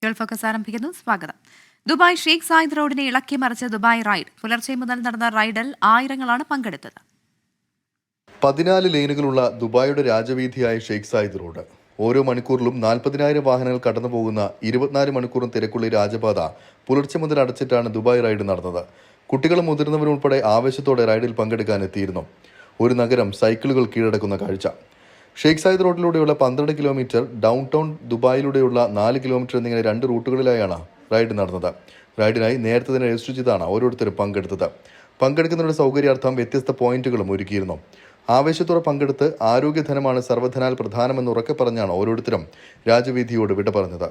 Gulf focus ആരംഭിക്കുന്നു. സ്വാഗതം. Dubai Sheikh Zayed റോഡിനെ ഇളക്കി മറിച്ച ദുബായ് റൈഡ്. പുലർച്ചെ മുതൽ നടന്ന റൈഡിൽ ആയിരങ്ങളാണ് പങ്കെടുത്തത്. 14 ലെയിനുകളുള്ള ദുബായിയുടെ രാജവീതിയായ ഷെയ്ഖ് സായിദ് റോഡ്. ഓരോ മണിക്കൂറിലും 40,000 വാഹനങ്ങൾ കടന്നുപോകുന്ന 24 മണിക്കൂറും തിരക്കുള്ള രാജപാത പുലർച്ചെ മുതൽ അടച്ചിട്ടാണ് ദുബായ് റൈഡ് നടന്നത്. കുട്ടികളും മുതിർന്നവരും ഉൾപ്പെടെ ആവേശത്തോടെ റൈഡിൽ പങ്കെടുക്കാൻ എത്തിയിരുന്നു. ഒരു നഗരം സൈക്കിളുകൾ കീഴടക്കുന്ന കാഴ്ച. ഷെയ്ഖ് സായിദ് റോഡിലൂടെയുള്ള 12 കിലോമീറ്റർ, ഡൗൺ ടൗൺ ദുബായിലൂടെയുള്ള 4 കിലോമീറ്റർ എന്നിങ്ങനെ 2 റൂട്ടുകളിലായാണ് റൈഡ് നടന്നത്. റൈഡിനായി നേരത്തെ തന്നെ രജിസ്റ്റർ ചെയ്താണ് ഓരോരുത്തരും പങ്കെടുത്തത്. പങ്കെടുക്കുന്നവരുടെ സൗകര്യാർത്ഥം വ്യത്യസ്ത പോയിന്റുകളും ഒരുക്കിയിരുന്നു. ആവേശത്തോടെ പങ്കെടുത്ത് ആരോഗ്യധനമാണ് സർവ്വധനാൽ പ്രധാനമെന്ന് ഉറക്കെ പറഞ്ഞാണ് ഓരോരുത്തരും രാജവീതിയോട് വിട പറഞ്ഞത്.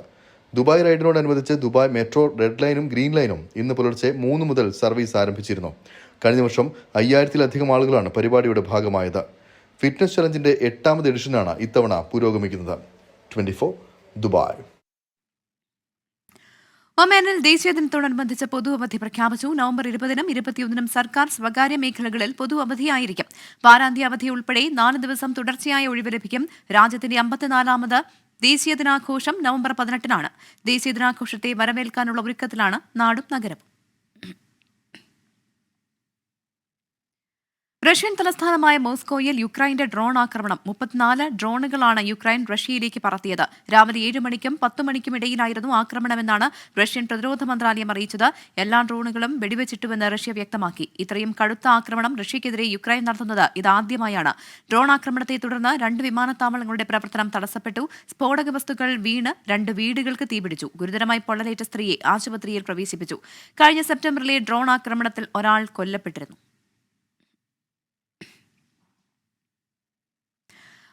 ദുബായ് റൈഡിനോടനുബന്ധിച്ച് ദുബായ് മെട്രോ റെഡ് ലൈനും ഗ്രീൻ ലൈനും ഇന്ന് പുലർച്ചെ 3 മുതൽ സർവീസ് ആരംഭിച്ചിരുന്നു. കഴിഞ്ഞ വർഷം 5000-ലധികം ആളുകളാണ് പരിപാടിയുടെ ഭാഗമായത്. ഫിറ്റ്നസ് ചലഞ്ചിന്റെ 8ാമത് എഡിഷനാണ് ഇത്തവണ പുരോഗമിക്കുന്നത്. 24 ദുബായ്. ഒമാനിൽ ദേശീയ ദിനത്തോടനുബന്ധിച്ച് പൊതു അവധി പ്രഖ്യാപിച്ചു. നവംബർ 20-നും 21-നും സർക്കാർ സ്വകാര്യ മേഖലകളിൽ പൊതു അവധിയായിരിക്കും. വാരാന്ത്യ അവധി ഉൾപ്പെടെ 4 ദിവസം തുടർച്ചയായ ഒഴിവ് ലഭിക്കും. രാജ്യത്തിന്റെ 54ാമത് ദേശീയ ദിനാഘോഷം നവംബർ 18-നാണ്. ദേശീയ ദിനാഘോഷത്തെ വരവേൽക്കാനുള്ള ഒരുക്കത്തിലാണ് നാടും നഗരവും. റഷ്യൻ തലസ്ഥാനമായ മോസ്കോയിൽ യുക്രൈന്റെ ഡ്രോൺ ആക്രമണം. 34 ഡ്രോണുകളാണ് യുക്രൈൻ റഷ്യയിലേക്ക് പറത്തിയത്. രാവിലെ 7 മണിക്കും 10 മണിക്കും ഇടയിലായിരുന്നു ആക്രമണമെന്നാണ് റഷ്യൻ പ്രതിരോധ മന്ത്രാലയം അറിയിച്ചത്. എല്ലാ ഡ്രോണുകളും വെടിവെച്ചിട്ടുവെന്ന് റഷ്യ വ്യക്തമാക്കി. ഇത്രയും കടുത്ത ആക്രമണം റഷ്യക്കെതിരെ യുക്രൈൻ നടത്തുന്നത് ഇതാദ്യമായാണ്. ഡ്രോൺ ആക്രമണത്തെ തുടർന്ന് 2 വിമാനത്താവളങ്ങളുടെ പ്രവർത്തനം തടസ്സപ്പെട്ടു. സ്ഫോടക വസ്തുക്കൾ വീണ് 2 വീടുകൾക്ക് തീപിടിച്ചു. ഗുരുതരമായി പൊള്ളലേറ്റ സ്ത്രീയെ ആശുപത്രിയിൽ പ്രവേശിപ്പിച്ചു. കഴിഞ്ഞ സെപ്റ്റംബറിലെ ഡ്രോൺ ആക്രമണത്തിൽ ഒരാൾ കൊല്ലപ്പെട്ടിരുന്നു.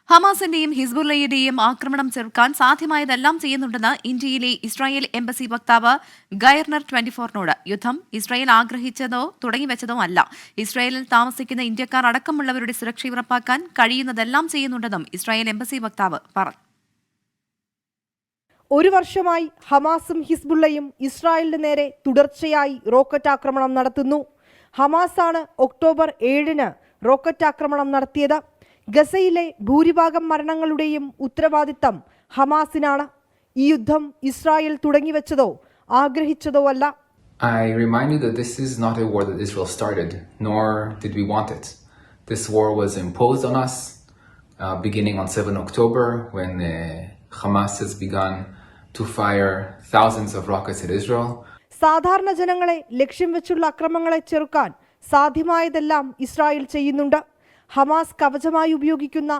ഹമാസിന്റെയും ഹിസ്ബുള്ളയുടെയും ആക്രമണം ചെറുക്കാൻ സാധ്യമായതെല്ലാം ചെയ്യുന്നുണ്ടെന്ന് ഇന്ത്യയിലെ ഇസ്രായേൽ എംബസി വക്താവ് ഗയർനർ 24-നോട്. യുദ്ധം ഇസ്രായേൽ ആഗ്രഹിച്ചതോ തുടങ്ങിവെച്ചതോ അല്ല. ഇസ്രായേലിൽ താമസിക്കുന്ന ഇന്ത്യക്കാർ അടക്കമുള്ളവരുടെ സുരക്ഷ ഉറപ്പാക്കാൻ കഴിയുന്നതെല്ലാം ചെയ്യുന്നുണ്ടെന്നും ഇസ്രായേൽ എംബസി വക്താവ് പറഞ്ഞു. ഒരു വർഷമായി ഹമാസും ഹിസ്ബുള്ളയും ഇസ്രായേലിന് നേരെ തുടർച്ചയായി റോക്കറ്റ് ആക്രമണം നടത്തുന്നു. ഹമാസാണ് ഒക്ടോബർ 7-ന് റോക്കറ്റ് ആക്രമണം നടത്തിയത്. ഗസയിലെ ഭൂരിഭാഗം മരണങ്ങളുടെയും ഉത്തരവാദിത്തം ഹമാസിനാണ്. ഈ യുദ്ധം ഇസ്രായേൽ തുടങ്ങിവെച്ചതോ ആഗ്രഹിച്ചതോ അല്ല. I remind you that this is not a war that Israel started, nor did we want it. This war was imposed on us, beginning on 7 October, when Hamas has begun to fire thousands of rockets at Israel. സാധാരണ ജനങ്ങളെ ലക്ഷ്യം വെച്ചുള്ള അക്രമങ്ങളെ ചെറുക്കാൻ സാധ്യമായതെല്ലാം Israel ചെയ്യുന്നുണ്ട്. Hamas കവചമായി ഉപയോഗിക്കുന്ന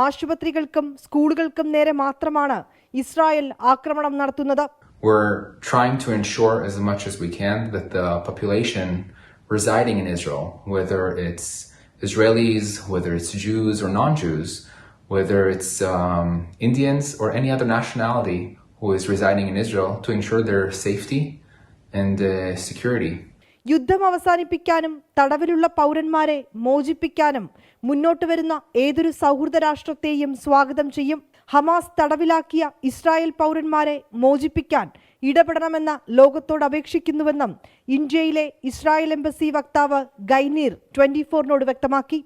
ആശുപത്രികൾക്കും സ്കൂളുകൾക്കും നേരെ മാത്രമാണ് ഇസ്രായേൽ ആക്രമണം നടത്തുന്നത്. We're trying to ensure as much as we can that the population residing in Israel, whether it's Israelis, whether it's Jews or non-Jews, whether it's Indians or any other nationality who is residing in Israel, to ensure their safety and security. യുദ്ധം അവസാനിപ്പിക്കാനും തടവിലുള്ള പൗരന്മാരെ മോചിപ്പിക്കാനും മുന്നോട്ട് വരുന്ന ഏതൊരു സൗഹൃദ രാഷ്ട്രത്തെയും സ്വാഗതം ചെയ്യും. Hamas തടവിലാക്കിയ Israel പൗരന്മാരെ മോചിപ്പിക്കാൻ ഇടപെടണമെന്ന ലോകത്തോട് അപേക്ഷിക്കുന്നുവെന്നും ഇന്ത്യയിലെ ഇസ്രായേൽ എംബസി വക്താവ് ഗൈനീർ 24-നോട് വ്യക്തമാക്കി.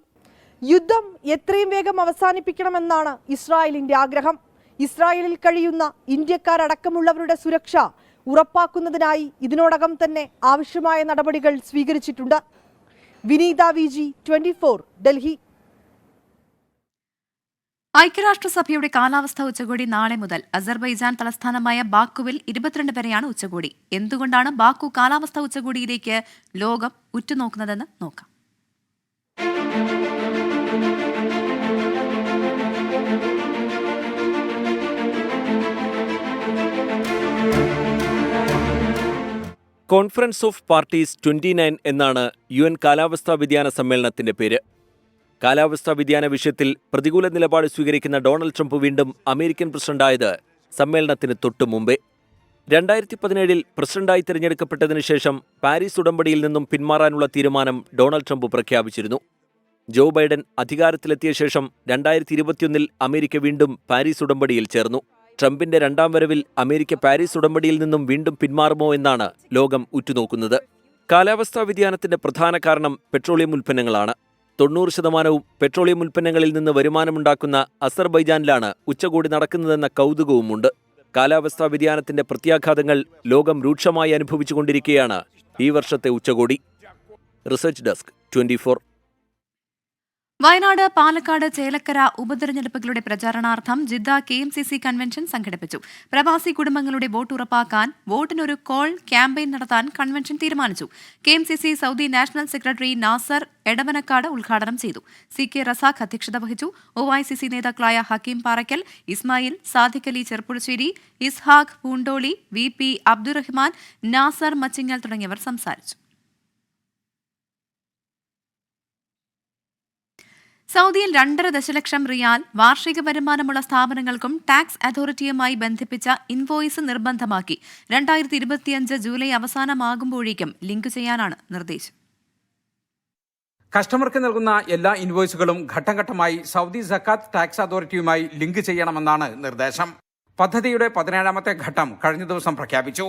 യുദ്ധം എത്രയും വേഗം അവസാനിപ്പിക്കണമെന്നാണ് ഇസ്രായേലിന്റെ ആഗ്രഹം. ഇസ്രായേലിൽ കഴിയുന്ന ഇന്ത്യക്കാരടക്കമുള്ളവരുടെ സുരക്ഷ ഉറപ്പാക്കുന്നതിനായി ഇതിനോടകം തന്നെ ആവശ്യമായ നടപടികൾ സ്വീകരിച്ചിട്ടുണ്ട്. വിനീത VG 24 ഡൽഹി. ഐക്യരാഷ്ട്രസഭയുടെ കാലാവസ്ഥാ ഉച്ചകോടി നാളെ മുതൽ. അസർബൈജാൻ തലസ്ഥാനമായ ബാക്കുവിൽ 22 വരെയാണ് ഉച്ചകോടി. എന്തുകൊണ്ടാണ് ബാക്കു കാലാവസ്ഥാ ഉച്ചകോടിയിലേക്ക് ലോകം ഉറ്റുനോക്കുന്നതെന്ന് നോക്കാം. കോൺഫറൻസ് ഓഫ് പാർട്ടീസ് 29 എന്നാണ് UN കാലാവസ്ഥാ വ്യതിയാന സമ്മേളനത്തിന്റെ പേര്. കാലാവസ്ഥാ വ്യതിയാന വിഷയത്തിൽ പ്രതികൂല നിലപാട് സ്വീകരിക്കുന്ന ഡൊണാൾഡ് ട്രംപ് വീണ്ടും അമേരിക്കൻ പ്രസിഡന്റായത് സമ്മേളനത്തിന് തൊട്ടു മുമ്പേ. 2017 പ്രസിഡന്റായി തിരഞ്ഞെടുക്കപ്പെട്ടതിനു ശേഷം പാരീസ് ഉടമ്പടിയിൽ നിന്നും പിന്മാറാനുള്ള തീരുമാനം ഡൊണാൾഡ് ട്രംപ് പ്രഖ്യാപിച്ചിരുന്നു. ജോ ബൈഡൻ അധികാരത്തിലെത്തിയ ശേഷം 2021 അമേരിക്ക വീണ്ടും പാരീസ് ഉടമ്പടിയിൽ ചേർന്നു. ട്രംപിന്റെ 2ാം വരവിൽ അമേരിക്ക പാരീസ് ഉടമ്പടിയിൽ നിന്നും വീണ്ടും പിന്മാറുമോ എന്നാണ് ലോകം ഉറ്റുനോക്കുന്നത്. കാലാവസ്ഥാ വ്യതിയാനത്തിന്റെ പ്രധാന കാരണം പെട്രോളിയം ഉൽപ്പന്നങ്ങളാണ്. 90% പെട്രോളിയം ഉൽപ്പന്നങ്ങളിൽ നിന്ന് വരുമാനമുണ്ടാക്കുന്ന അസർബൈജാനിലാണ് ഉച്ചകോടി നടക്കുന്നതെന്ന കൗതുകവുമുണ്ട്. കാലാവസ്ഥാ വ്യതിയാനത്തിന്റെ പ്രത്യാഘാതങ്ങൾ ലോകം രൂക്ഷമായി അനുഭവിച്ചുകൊണ്ടിരിക്കുകയാണ് ഈ വർഷത്തെ ഉച്ചകോടി. Research desk 24. വയനാട്, പാലക്കാട്, ചേലക്കര ഉപതെരഞ്ഞെടുപ്പുകളുടെ പ്രചാരണാർത്ഥം ജിദ്ദ KMCC കൺവെൻഷൻ സംഘടിപ്പിച്ചു. പ്രവാസി കുടുംബങ്ങളുടെ വോട്ട് ഉറപ്പാക്കാൻ വോട്ടിനൊരു കോൾ ക്യാമ്പയിൻ നടത്താൻ കൺവെൻഷൻ തീരുമാനിച്ചു. KMCC Saudi national secretary Nasar Edavanakkad ഉദ്ഘാടനം ചെയ്തു. CK റസാഖ് അധ്യക്ഷത വഹിച്ചു. OICC നേതാക്കളായ ഹക്കീം പാറയ്ക്കൽ, ഇസ്മായിൽ, സാദിഖ് അലി ചെറുപ്പുഴശ്ശേരി, ഇസ്ഹാഖ് പൂണ്ടോളി, VP അബ്ദുറഹ്മാൻ, നാസർ മച്ചിങ്ങൽ തുടങ്ങിയവർ സംസാരിച്ചു. സൗദിയിൽ 2.5 ദശലക്ഷം റിയാൽ വാർഷിക വരുമാനമുള്ള സ്ഥാപനങ്ങൾക്കും ടാക്സ് അതോറിറ്റിയുമായി ബന്ധിപ്പിച്ച ഇൻവോയ്സ് നിർബന്ധമാക്കി. 2025 ജൂലൈ അവസാനമാകുമ്പോഴേക്കും ലിങ്ക് ചെയ്യാനാണ് നിർദ്ദേശം. കസ്റ്റമർക്ക് നൽകുന്ന എല്ലാ ഇൻവോയ്സുകളും ഘട്ടം ഘട്ടമായി സൗദി സക്കാത്ത് ടാക്സ് അതോറിറ്റിയുമായി ലിങ്ക് ചെയ്യണമെന്നാണ് നിർദ്ദേശം. പദ്ധതിയുടെ 17ാമത്തെ ഘട്ടം കഴിഞ്ഞ ദിവസം പ്രഖ്യാപിച്ചു.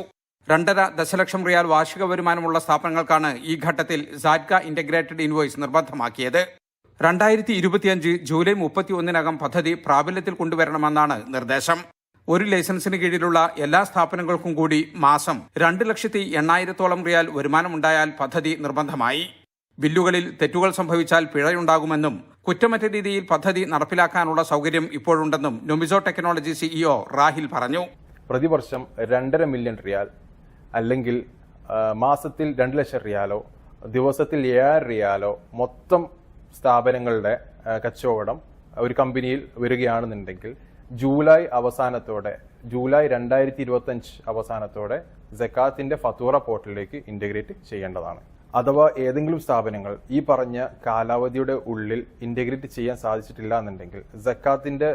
2.5 ദശലക്ഷം റിയാൽ വാർഷിക വരുമാനമുള്ള സ്ഥാപനങ്ങൾക്കാണ് ഈ ഘട്ടത്തിൽ സാറ്റ്ക ഇന്റഗ്രേറ്റഡ് ഇൻവോയ്സ് നിർബന്ധമാക്കിയത്. 2025 ജൂലൈ 31-നകം പദ്ധതി പ്രാബല്യത്തിൽ കൊണ്ടുവരണമെന്നാണ് നിർദ്ദേശം. ഒരു ലൈസൻസിന് കീഴിലുള്ള എല്ലാ സ്ഥാപനങ്ങൾക്കും കൂടി മാസം 2,80,000 റിയാൽ വരുമാനമുണ്ടായാൽ പദ്ധതി നിർബന്ധമായി. ബില്ലുകളിൽ തെറ്റുകൾ സംഭവിച്ചാൽ പിഴയുണ്ടാകുമെന്നും കുറ്റമറ്റ രീതിയിൽ പദ്ധതി നടപ്പിലാക്കാനുള്ള സൗകര്യം ഇപ്പോഴുണ്ടെന്നും നൊമിസോ ടെക്നോളജി CEO റാഹിൽ പറഞ്ഞു. പ്രതിവർഷം 2.5 മില്യൺ റിയാൽ അല്ലെങ്കിൽ മാസത്തിൽ 2 ലക്ഷം റിയാലോ ദിവസത്തിൽ 7 റിയാലോ മൊത്തം സ്ഥാപനങ്ങളുടെ കച്ചവടം ഒരു കമ്പനിയിൽ വരികയാണെന്നുണ്ടെങ്കിൽ ജൂലൈ 2025 അവസാനത്തോടെ സക്കാത്തിന്റെ ഫത്തൂറ പോർട്ടലിലേക്ക് ഇന്റഗ്രേറ്റ് ചെയ്യേണ്ടതാണ്. അഥവാ ഏതെങ്കിലും സ്ഥാപനങ്ങൾ ഈ പറഞ്ഞ കാലാവധിയുടെ ഉള്ളിൽ ഇന്റഗ്രേറ്റ് ചെയ്യാൻ സാധിച്ചിട്ടില്ല എന്നുണ്ടെങ്കിൽ സക്കാത്തിന്റെ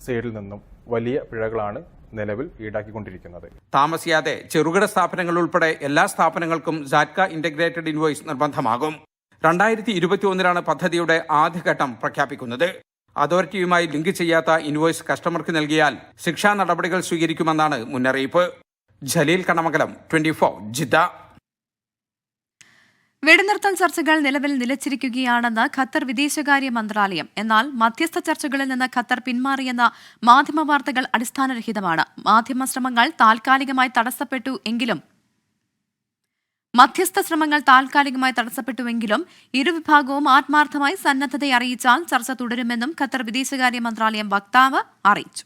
സൈഡിൽ നിന്നും വലിയ പിഴകളാണ് നിലവിൽ ഈടാക്കിക്കൊണ്ടിരിക്കുന്നത്. താമസിയാതെ ചെറുകിട സ്ഥാപനങ്ങൾ ഉൾപ്പെടെ എല്ലാ സ്ഥാപനങ്ങൾക്കും സാറ്റ്ക ഇന്റഗ്രേറ്റഡ് ഇൻവോയ്സ് നിർബന്ധമാകും. 2021 പദ്ധതിയുടെ ആദ്യഘട്ടം പ്രഖ്യാപിക്കുന്നത്. അതോറിറ്റിയുമായി ലിങ്ക് ചെയ്യാത്ത ഇൻവോയ്സ് കസ്റ്റമർക്ക് നൽകിയാൽ ശിക്ഷാ നടപടികൾ സ്വീകരിക്കുമെന്നാണ് മുന്നറിയിപ്പ്. ജലീൽ കണമംഗലം, 24 ജിദ്ദ. വെടിനിർത്തൽ ചർച്ചകൾ നിലവിൽ നിലച്ചിരിക്കുകയാണെന്ന് ഖത്തർ വിദേശകാര്യ മന്ത്രാലയം. എന്നാൽ മധ്യസ്ഥ ചർച്ചകളിൽ നിന്ന് ഖത്തർ പിന്മാറിയെന്ന മാധ്യമ വാർത്തകൾ അടിസ്ഥാനരഹിതമാണ്. മാധ്യമ ശ്രമങ്ങൾ താൽക്കാലികമായി തടസ്സപ്പെട്ടുവെങ്കിലും ഇരുവിഭാഗവും ആത്മാർത്ഥമായി സന്നദ്ധത അറിയിച്ചാൽ ചർച്ച തുടരുമെന്നും ഖത്തർ വിദേശകാര്യ മന്ത്രാലയം വക്താവ് അറിയിച്ചു.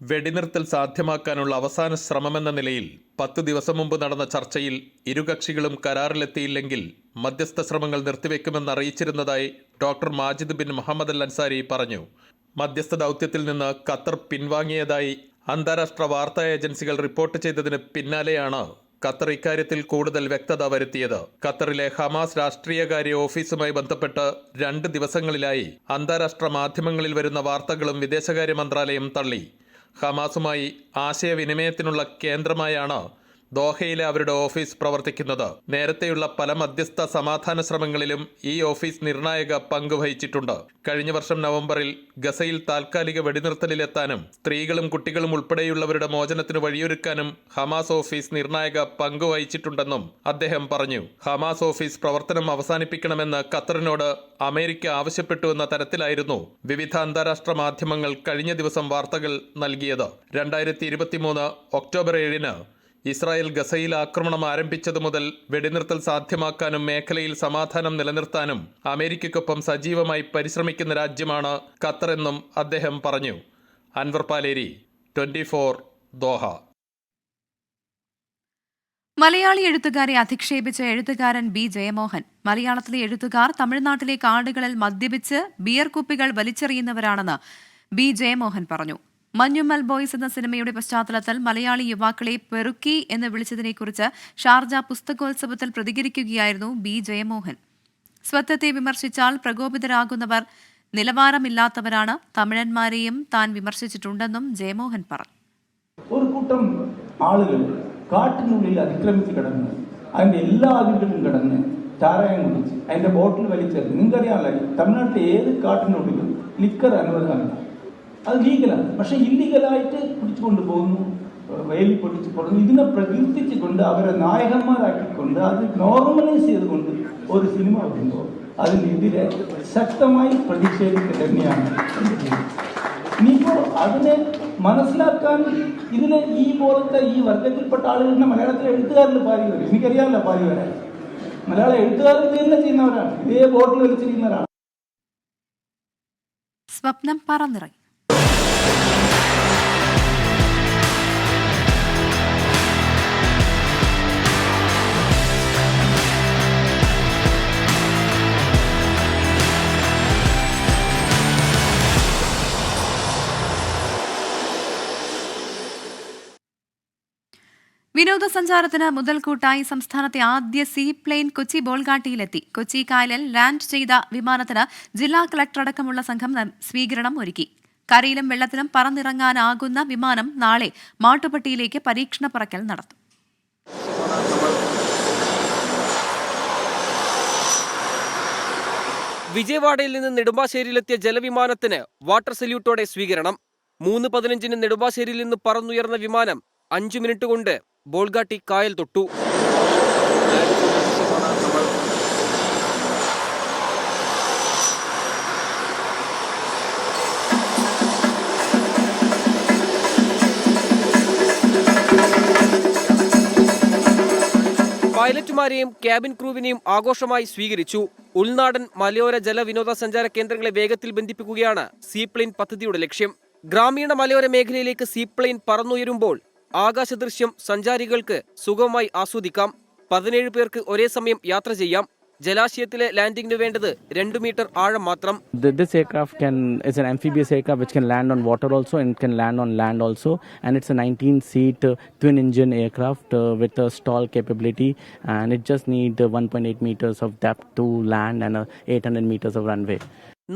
വെടിനിർത്തൽ സാധ്യമാക്കാനുള്ള അവസാന ശ്രമമെന്ന നിലയിൽ 10 ദിവസം മുമ്പ് നടന്ന ചർച്ചയിൽ ഇരുകക്ഷികളും കരാറിലെത്തിയില്ലെങ്കിൽ മധ്യസ്ഥ ശ്രമങ്ങൾ നിർത്തിവെക്കുമെന്ന് അറിയിച്ചിരുന്നതായി ഡോക്ടർ മാജിദ് ബിൻ മുഹമ്മദ് അൽ അൻസാരി പറഞ്ഞു. മധ്യസ്ഥ ദൗത്യത്തിൽ നിന്ന് ഖത്തർ പിൻവാങ്ങിയതായി അന്താരാഷ്ട്ര വാർത്താ ഏജൻസികൾ റിപ്പോർട്ട് ചെയ്തതിന് പിന്നാലെയാണ് ഖത്തർ ഇക്കാര്യത്തിൽ കൂടുതൽ വ്യക്തത വരുത്തിയത്. ഖത്തറിലെ ഹമാസ് രാഷ്ട്രീയകാര്യ ഓഫീസുമായി ബന്ധപ്പെട്ട് 2 ദിവസങ്ങളിലായി അന്താരാഷ്ട്ര മാധ്യമങ്ങളിൽ വരുന്ന വാർത്തകളും വിദേശകാര്യ മന്ത്രാലയം തള്ളി. ഹമാസുമായി ആശയവിനിമയത്തിനുള്ള കേന്ദ്രമായാണ് ദോഹയിലെ അവരുടെ ഓഫീസ് പ്രവർത്തിക്കുന്നത്. നേരത്തെയുള്ള പല മധ്യസ്ഥ സമാധാന ശ്രമങ്ങളിലും ഈ ഓഫീസ് നിർണായക പങ്ക് വഹിച്ചിട്ടുണ്ട്. കഴിഞ്ഞ വർഷം നവംബറിൽ ഗസയിൽ താൽക്കാലിക വെടിനിർത്തലിലെത്താനും സ്ത്രീകളും കുട്ടികളും ഉൾപ്പെടെയുള്ളവരുടെ മോചനത്തിന് വഴിയൊരുക്കാനും ഹമാസ് ഓഫീസ് നിർണായക പങ്ക് വഹിച്ചിട്ടുണ്ടെന്നും അദ്ദേഹം പറഞ്ഞു. ഹമാസ് ഓഫീസ് പ്രവർത്തനം അവസാനിപ്പിക്കണമെന്ന് ഖത്തറിനോട് അമേരിക്ക ആവശ്യപ്പെട്ടുവെന്ന തരത്തിലായിരുന്നു വിവിധ അന്താരാഷ്ട്ര മാധ്യമങ്ങൾ കഴിഞ്ഞ ദിവസം വാർത്തകൾ നൽകിയത്. 2023 ഒക്ടോബർ 7-ന് ഇസ്രായേൽ ഗസയിൽ ആക്രമണം ആരംഭിച്ചതു മുതൽ വെടിനിർത്തൽ സാധ്യമാക്കാനും മേഖലയിൽ സമാധാനം നിലനിർത്താനും അമേരിക്കയ്ക്കൊപ്പം സജീവമായി പരിശ്രമിക്കുന്ന രാജ്യമാണ് ഖത്തർ എന്നും അദ്ദേഹം പറഞ്ഞു. അൻവർ പാലേരി, 24 ദോഹ. മലയാളി എഴുത്തുകാരെ അധിക്ഷേപിച്ച എഴുത്തുകാരൻ B. ജയമോഹൻ. മലയാളത്തിലെ എഴുത്തുകാർ തമിഴ്നാട്ടിലെ കാടുകളിൽ മദ്യപിച്ച് ബിയർ കുപ്പികൾ വലിച്ചെറിയുന്നവരാണെന്ന് B. ജയമോഹൻ പറഞ്ഞു. മഞ്ഞുമ്മൽ ബോയ്സ് എന്ന സിനിമയുടെ പശ്ചാത്തലത്തിൽ മലയാളി യുവാക്കളെ പെറുക്കി എന്ന് വിളിച്ചതിനെക്കുറിച്ച് ഷാർജ പുസ്തകോത്സവത്തിൽ പ്രതികരിക്കുകയായിരുന്നു B. ജയമോഹൻ. സ്വത്വത്തെ വിമർശിച്ചാൽ പ്രകോപിതരാകുന്നവർ നിലവാരമില്ലാത്തവരാണ്. തമിഴന്മാരെയും താൻ വിമർശിച്ചിട്ടുണ്ടെന്നും ജയമോഹൻ പറഞ്ഞു. ഒരു കൂട്ടം ആളുകൾ കാട്ടിനുള്ളിൽ അതിക്രമിച്ച് കിടന്ന് അതിൻ്റെ എല്ലാ അതിരുകളും കിടന്ന് ചാരായം കുടിച്ച് അതിൻ്റെ ബോട്ടിൽ വലിച്ചെറിഞ്ഞ് നിങ്ങൾക്കറിയാമല്ലോ, തമിഴ്നാട്ടിലെ ഏത് കാട്ടിനുള്ളിലും ലിക്കർ അനുവദനമല്ല, അത് ലീഗലാണ്. പക്ഷെ ഇല്ലീഗലായിട്ട് പിടിച്ചുകൊണ്ട് പോകുന്നു, വേലി പൊട്ടിച്ച് കൊടുക്കുന്നു. ഇതിനെ പ്രകീർത്തിച്ചുകൊണ്ട് അവരെ നായകന്മാരാക്കിക്കൊണ്ട് അത് നോർമലൈസ് ചെയ്തുകൊണ്ട് ഒരു സിനിമ വരുമ്പോൾ അതിനെതിരെ ശക്തമായി പ്രതിഷേധിക്കുക തന്നെയാണ്. ഇനിയിപ്പോൾ അതിനെ മനസ്സിലാക്കാൻ ഇതിന് ഈ പോലത്തെ ഈ വർഗത്തിൽപ്പെട്ട ആളുകളുടെ മലയാളത്തിലെ എഴുത്തുകാരിൽ പാരി വരും. എനിക്കറിയാമല്ലോ പാരി വരാൻ. മലയാള എഴുത്തുകാർ ഇത് തന്നെ ചെയ്യുന്നവരാണ്, ഇതേ ബോർഡിൽ വലിച്ചിരിക്കുന്നവരാണ്. സ്വപ്നം പറന്നിറങ്ങി. വിനോദസഞ്ചാരത്തിന് മുതൽക്കൂട്ടായി സംസ്ഥാനത്തെ ആദ്യ സീ പ്ലെയിൻ കൊച്ചി ബോൾഗാട്ടിയിലെത്തി. കൊച്ചി കായലിൽ ലാൻഡ് ചെയ്ത വിമാനത്തിന് ജില്ലാ കളക്ടർ അടക്കമുള്ള സംഘം സ്വീകരണം ഒരുക്കി. കരയിലും വെള്ളത്തിലും പറന്നിറങ്ങാനാകുന്ന വിമാനം നാളെ മാട്ടുപ്പെട്ടിയിലേക്ക് പരീക്ഷണ പറക്കൽ നടത്തും. വിജയവാഡയിൽ നിന്ന് നെടുമ്പാശ്ശേരിയിലെത്തിയ ജലവിമാനത്തിന് വാട്ടർ സല്യൂട്ടോടെ സ്വീകരണം. 3:15 നെടുമ്പാശ്ശേരിയിൽ നിന്ന് പറന്നുയർന്ന വിമാനം 5 മിനിറ്റ് കൊണ്ട് ബോൾഗാട്ടി കായൽ തൊട്ടു. പൈലറ്റുമാരെയും ക്യാബിൻ ക്രൂവിനെയും ആഘോഷമായി സ്വീകരിച്ചു. ഉൾനാടൻ മലയോര ജല വിനോദസഞ്ചാര കേന്ദ്രങ്ങളെ വേഗത്തിൽ ബന്ധിപ്പിക്കുകയാണ് സീപ്ലെയിൻ പദ്ധതിയുടെ ലക്ഷ്യം. ഗ്രാമീണ മലയോര മേഖലയിലേക്ക് സീപ്ലെയിൻ പറന്നുയരുമ്പോൾ ആകാശദൃശ്യം സഞ്ചാരികൾക്ക് സുഗമമായി ആസ്വദിക്കാം. 17 പേർക്ക് ഒരേ സമയം യാത്ര ചെയ്യാം. ജലാശയത്തിലെ ലാൻഡിംഗിന് വേണ്ടത് 2 മീറ്റർ ആഴം മാത്രം. This aircraft is an amphibious aircraft which can land on water also and can land on land also, and it's a 19-seat twin engine aircraft with a stall capability, and it just need 1.8 meters of depth to land and 800 meters of runway.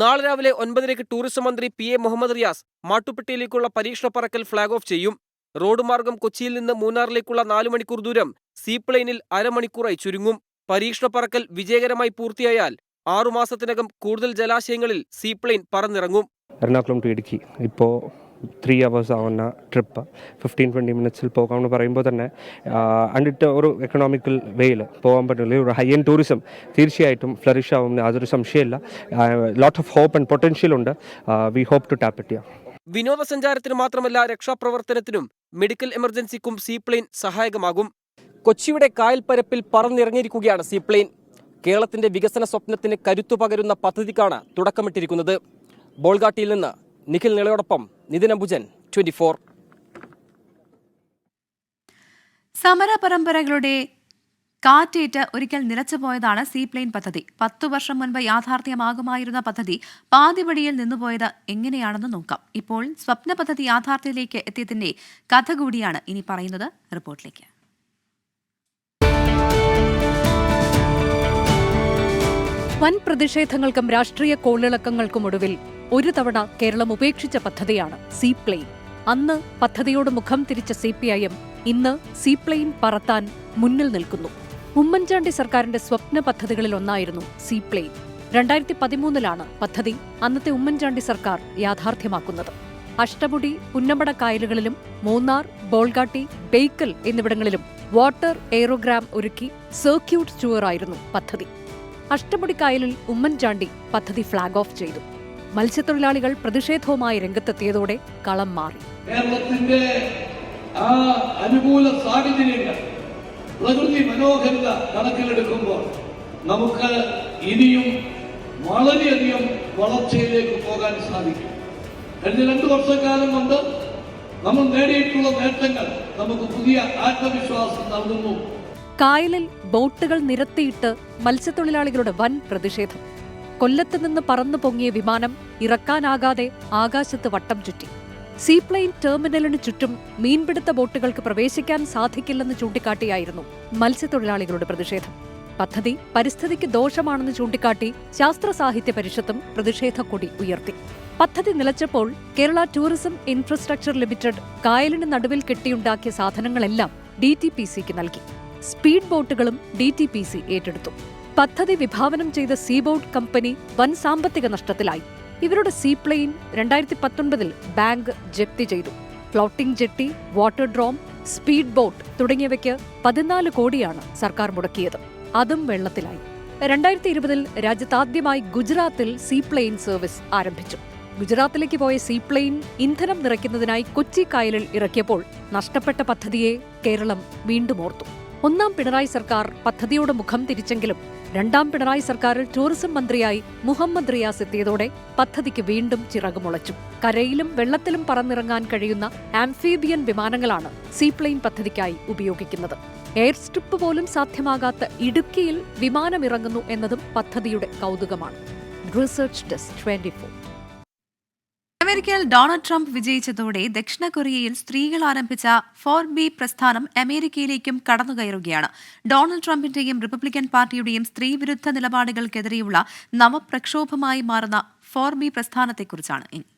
നാളെ രാവിലെ 9:30 tourism മന്ത്രി PA Muhammad Riyas മാട്ടുപ്പെട്ടിയിലേക്കുള്ള പരീക്ഷണ പറക്കൽ flag off ചെയ്യും. Road മാർഗം കൊച്ചിയിൽ നിന്ന് മൂന്നാറിലേക്കുള്ള 4 മണിക്കൂർ ദൂരം സീപ്ലെയിനിൽ അരമണിക്കൂറായി ചുരുങ്ങും. പരീക്ഷണ പറക്കൽ വിജയകരമായി പൂർത്തിയായാൽ 6 മാസത്തിനകം കൂടുതൽ ജലാശയങ്ങളിൽ സീപ്ലെയിൻ പറന്നിറങ്ങും. എറണാകുളം ടു ഇടുക്കി ഇപ്പോൾ 3 hours ആവുന്ന ട്രിപ്പ് 15-20 മിനിറ്റ്സിൽ പോകാമെന്ന് പറയുമ്പോൾ തന്നെ എന്നിട്ട് ഒരു എക്കണോമിക്കൽ വേയിൽ പോകാൻ പറ്റില്ല. ഒരു ഹൈ എൻഡ് ടൂറിസം തീർച്ചയായിട്ടും ഫ്ലറിഷ് ആവും, യാതൊരു സംശയമില്ല. Lot of hope and potential ഉണ്ട്. We hope to tap it. വിനോദസഞ്ചാരത്തിന് മാത്രമല്ല, രക്ഷാപ്രവർത്തനത്തിനും മെഡിക്കൽ എമർജൻസിക്കും സീപ്ലെയിൻ സഹായകമാകും. കൊച്ചിയുടെ കായൽപ്പരപ്പിൽ പറന്നിറങ്ങിയിരിക്കുകയാണ് സീപ്ലെയിൻ. കേരളത്തിന്റെ വികസന സ്വപ്നത്തിന് കരുത്തു പകരുന്ന പദ്ധതിക്കാണ് തുടക്കമിട്ടിരിക്കുന്നത്. ബോൾഗാട്ടിയിൽ നിന്ന് നിഖിൽ നിളയോടൊപ്പം നിതിൻ അംബുജൻ, 24. സമര പരമ്പരകളുടെ കാറ്റേറ്റ് ഒരിക്കൽ നിലച്ചുപോയതാണ് സീപ്ലെയിൻ പദ്ധതി. 10 വർഷം മുൻപ് യാഥാർത്ഥ്യമാകുമായിരുന്ന പദ്ധതി പാതിവഴിയിൽ നിന്നുപോയത് എങ്ങനെയാണെന്ന് നോക്കാം. ഇപ്പോൾ സ്വപ്ന പദ്ധതി യാഥാർത്ഥ്യത്തിലേക്ക് എത്തിയതിന്റെ കഥ കൂടിയാണ് ഇനി പറയുന്നത്. റിപ്പോർട്ടിലേക്ക്. വൻ പ്രതിഷേധങ്ങൾക്കും രാഷ്ട്രീയ കോളിളക്കങ്ങൾക്കുമൊടുവിൽ ഒരു തവണ കേരളം ഉപേക്ഷിച്ച പദ്ധതിയാണ് സീപ്ലെയിൻ. അന്ന് പദ്ധതിയോട് മുഖം തിരിച്ച CPIM ഇന്ന് സീപ്ലെയിൻ പറത്താൻ മുന്നിൽ നിൽക്കുന്നു. ഉമ്മൻചാണ്ടി സർക്കാരിന്റെ സ്വപ്ന പദ്ധതികളിലൊന്നായിരുന്നു സീപ്ലെയിൻ. 2013 പദ്ധതി അന്നത്തെ ഉമ്മൻചാണ്ടി സർക്കാർ യാഥാർത്ഥ്യമാക്കുന്നത്. അഷ്ടമുടി, പുന്നമട കായലുകളിലും മൂന്നാർ, ബോൾഗാട്ടി, ബേക്കൽ എന്നിവിടങ്ങളിലും വാട്ടർ എയറോഗ്രാം ഒരുക്കി സർക്യൂട്ട് ടൂറായിരുന്നു പദ്ധതി. അഷ്ടമുടി കായലിൽ ഉമ്മൻചാണ്ടി പദ്ധതി ഫ്ളാഗ് ഓഫ് ചെയ്തു. മത്സ്യത്തൊഴിലാളികൾ പ്രതിഷേധവുമായി രംഗത്തെത്തിയതോടെ കളം മാറി. കേരളത്തിന്റെ ആ അനുകൂല സാഹചര്യങ്ങൾ, പ്രകൃതി മനോഹരിത കണക്കിലെടുക്കുമ്പോൾ നമുക്ക് ഇനിയും വളരെയധികം വളർച്ചയിലേക്ക് പോകാൻ സാധിക്കും. കഴിഞ്ഞ 2 വർഷക്കാലം കൊണ്ട് നമ്മൾ നേടിയിട്ടുള്ള നേട്ടങ്ങൾ നമുക്ക് പുതിയ ആത്മവിശ്വാസം നൽകുന്നു. കായലിൽ ബോട്ടുകൾ നിരത്തിയിട്ട് മത്സ്യത്തൊഴിലാളികളുടെ വൻ പ്രതിഷേധം. കൊല്ലത്ത് നിന്ന് പറന്നു പൊങ്ങിയ വിമാനം ഇറക്കാനാകാതെ ആകാശത്ത് വട്ടം ചുറ്റി. സീപ്ലെയിൻ ടെർമിനലിന് ചുറ്റും മീൻപിടുത്ത ബോട്ടുകൾക്ക് പ്രവേശിക്കാൻ സാധിക്കില്ലെന്ന് ചൂണ്ടിക്കാട്ടിയായിരുന്നു മത്സ്യത്തൊഴിലാളികളുടെ പ്രതിഷേധം. പദ്ധതി പരിസ്ഥിതിക്ക് ദോഷമാണെന്ന് ചൂണ്ടിക്കാട്ടി ശാസ്ത്ര സാഹിത്യ പരിഷത്തും പ്രതിഷേധക്കൊടി ഉയർത്തി. പദ്ധതി നിലച്ചപ്പോൾ കേരള ടൂറിസം ഇൻഫ്രാസ്ട്രക്ചർ ലിമിറ്റഡ് കായലിന് നടുവിൽ കെട്ടിയുണ്ടാക്കിയ സാധനങ്ങളെല്ലാം DTPCക്ക് നൽകി. സ്പീഡ് ബോട്ടുകളും DTPC ഏറ്റെടുത്തു. പദ്ധതി വിഭാവനം ചെയ്ത സീബോട്ട് കമ്പനി വൻ സാമ്പത്തിക നഷ്ടത്തിലായി. ഇവരുടെ സീപ്ലെയിൻ 2019 ബാങ്ക് ജപ്തി ചെയ്തു. Floating jetty, waterdrome, speed boat തുടങ്ങിയവയ്ക്ക് 14 കോടിയാണ് സർക്കാർ മുടക്കിയത്. അതും വെള്ളത്തിലായി. 2020 രാജ്യത്താദ്യമായി ഗുജറാത്തിൽ സീപ്ലെയിൻ സർവീസ് ആരംഭിച്ചു. ഗുജറാത്തിലേക്ക് പോയ സീപ്ലെയിൻ ഇന്ധനം നിറയ്ക്കുന്നതിനായി കൊച്ചി കായലിൽ ഇറക്കിയപ്പോൾ നഷ്ടപ്പെട്ട പദ്ധതിയെ കേരളം വീണ്ടും ഓർത്തു. ഒന്നാം പിണറായി സർക്കാർ പദ്ധതിയോട് മുഖം തിരിച്ചെങ്കിലും രണ്ടാം പിണറായി സർക്കാരിൽ ടൂറിസം മന്ത്രിയായി മുഹമ്മദ് റിയാസ് എത്തിയതോടെ പദ്ധതിക്ക് വീണ്ടും ചിറകുമുളച്ചു. കരയിലും വെള്ളത്തിലും പറന്നിറങ്ങാൻ കഴിയുന്ന ആംഫീബിയൻ വിമാനങ്ങളാണ് സീപ്ലെയിൻ പദ്ധതിക്കായി ഉപയോഗിക്കുന്നത്. എയർ സ്ട്രിപ്പ് പോലും സാധ്യമാകാത്ത ഇടുക്കിയിൽ വിമാനമിറങ്ങുന്നു എന്നതും പദ്ധതിയുടെ കൗതുകമാണ്. Research desk 24. അമേരിക്കയിൽ ഡൊണാൾഡ് ട്രംപ് വിജയിച്ചതോടെ ദക്ഷിണ കൊറിയയിൽ സ്ത്രീകൾ ആരംഭിച്ച 4B പ്രസ്ഥാനം അമേരിക്കയിലേക്കും കടന്നുകയറുകയാണ്. ഡൊണാൾഡ് ട്രംപിന്റെയും റിപ്പബ്ലിക്കൻ പാർട്ടിയുടെയും സ്ത്രീവിരുദ്ധ നിലപാടുകൾക്കെതിരെയുള്ള നവപ്രക്ഷോഭമായി മാറുന്ന 4B പ്രസ്ഥാനത്തെക്കുറിച്ചാണ് ഇനി.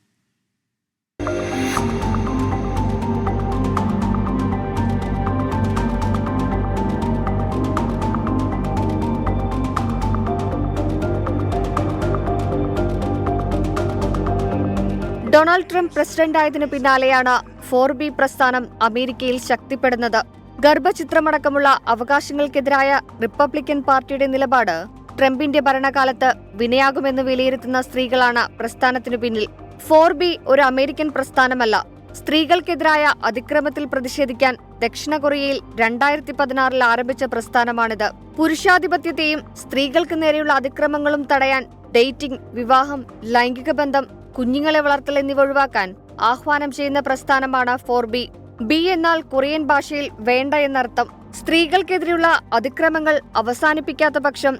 ഡൊണാൾഡ് ട്രംപ് പ്രസിഡന്റായതിനു പിന്നാലെയാണ് 4B പ്രസ്ഥാനം അമേരിക്കയിൽ ശക്തിപ്പെടുന്നത്. ഗർഭചിത്രമടക്കമുള്ള അവകാശങ്ങൾക്കെതിരായ റിപ്പബ്ലിക്കൻ പാർട്ടിയുടെ നിലപാട് ട്രംപിന്റെ ഭരണകാലത്ത് വിനയാകുമെന്ന് വിലയിരുത്തുന്ന സ്ത്രീകളാണ് പ്രസ്ഥാനത്തിനു പിന്നിൽ. 4B ഒരു അമേരിക്കൻ പ്രസ്ഥാനമല്ല. സ്ത്രീകൾക്കെതിരായ അതിക്രമത്തിൽ പ്രതിഷേധിക്കാൻ ദക്ഷിണ കൊറിയയിൽ 2016 ആരംഭിച്ച പ്രസ്ഥാനമാണിത്. പുരുഷാധിപത്യത്തെയും സ്ത്രീകൾക്ക് നേരെയുള്ള അതിക്രമങ്ങളും തടയാൻ ഡേറ്റിംഗ്, വിവാഹം, ലൈംഗിക ബന്ധം, കുഞ്ഞുങ്ങളെ വളർത്തൽ എന്നിവ ഒഴിവാക്കാൻ ആഹ്വാനം ചെയ്യുന്ന പ്രസ്ഥാനമാണ് 4B. ബി എന്നാൽ കൊറിയൻ ഭാഷയിൽ വേണ്ട എന്നർത്ഥം. സ്ത്രീകൾക്കെതിരെയുള്ള അതിക്രമങ്ങൾ അവസാനിപ്പിക്കാത്ത പക്ഷം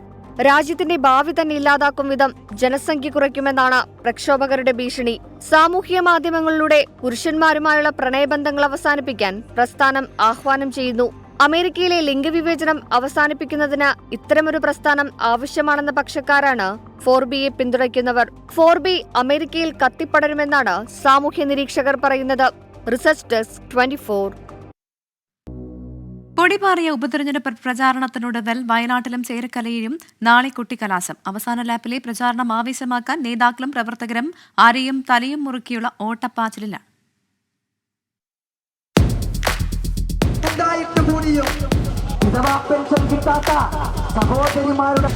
രാജ്യത്തിന്റെ ഭാവി തന്നെ ഇല്ലാതാക്കും വിധം ജനസംഖ്യ കുറയ്ക്കുമെന്നാണ് പ്രക്ഷോഭകരുടെ ഭീഷണി. സാമൂഹ്യ മാധ്യമങ്ങളിലൂടെ പുരുഷന്മാരുമായുള്ള പ്രണയബന്ധങ്ങൾ അവസാനിപ്പിക്കാൻ പ്രസ്ഥാനം ആഹ്വാനം ചെയ്യുന്നു. അമേരിക്കയിലെ ലിംഗവിവേചനം അവസാനിപ്പിക്കുന്നതിന് ഇത്തരമൊരു പ്രസ്ഥാനം ആവശ്യമാണെന്ന പക്ഷക്കാരാണ് 4Bയെ പിന്തുണയ്ക്കുന്നവർ. 4B അമേരിക്കയിൽ കത്തിപ്പടരുമെന്നാണ് സാമൂഹ്യ നിരീക്ഷകർ പറയുന്നത്. Research desk 24. പൊടിപാറിയ ഉപതെരഞ്ഞെടുപ്പ് പ്രചാരണത്തിനൊടുവിൽ വയനാട്ടിലും ചേർക്കലയിലും നാളെ കൊട്ടിക്കലാശം. അവസാന ലാപ്പിലെ പ്രചാരണം ആവേശമാക്കാൻ നേതാക്കളും പ്രവർത്തകരും ആരെയും തലയും മുറുക്കിയുള്ള ഓട്ടപ്പാച്ചിലാണ്. സഹോദരിമാരുടെ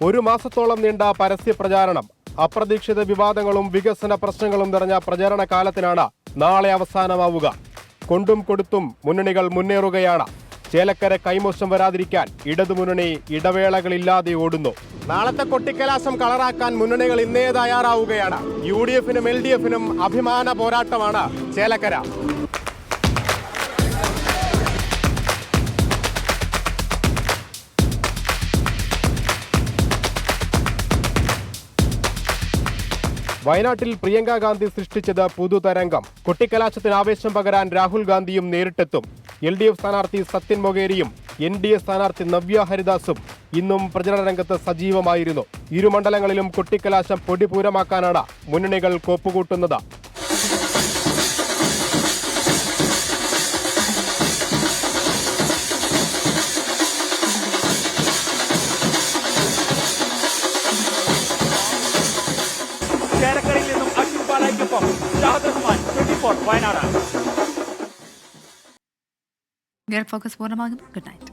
ഒരു മാസത്തോളം നീണ്ട പരസ്യ പ്രചാരണം, അപ്രതീക്ഷിത വിവാദങ്ങളും വികസന പ്രശ്നങ്ങളും നിറഞ്ഞ പ്രചാരണ കാലത്തിനാണ് നാളെ അവസാനമാവുക. കൊണ്ടും കൊടുത്തും മുന്നണികൾ മുന്നേറുകയാണ്. ചേലക്കര കൈമോശം വരാതിരിക്കാൻ ഇടതുമുന്നണി ഇടവേളകളില്ലാതെ ഓടുന്നു. നാളത്തെ കൊട്ടിക്കലാശം കളറാക്കാൻ മുന്നണികൾ ഇന്നേ തയ്യാറാവുകയാണ്. UDFനും LDFനും അഭിമാന പോരാട്ടമാണ് ചേലക്കര. വയനാട്ടിൽ പ്രിയങ്ക ഗാന്ധി സൃഷ്ടിച്ചത് പുതുതരംഗം. കൊട്ടിക്കലാശത്തിന് ആവേശം പകരാൻ രാഹുൽ ഗാന്ധിയും നേരിട്ടെത്തും. LDF സ്ഥാനാർത്ഥി സത്യൻ മൊകേരിയും NDA സ്ഥാനാർത്ഥി നവ്യ ഹരിദാസും ഇന്നും പ്രചരണ രംഗത്ത് സജീവമായിരുന്നു. ഇരു മണ്ഡലങ്ങളിലും കൊട്ടിക്കലാശം പൊടിപൂരമാക്കാനാണ് മുന്നണികൾ കോപ്പുകൂട്ടുന്നത്. ചേലക്കരയിൽ നിന്നും അശ്വിൻ പാലായ്ക്കൊപ്പം ഷാഹദ് റഹ്മാൻ, 24 വയനാട്. ഫോക്കസ് പൂർണ്ണമാകും. Good night.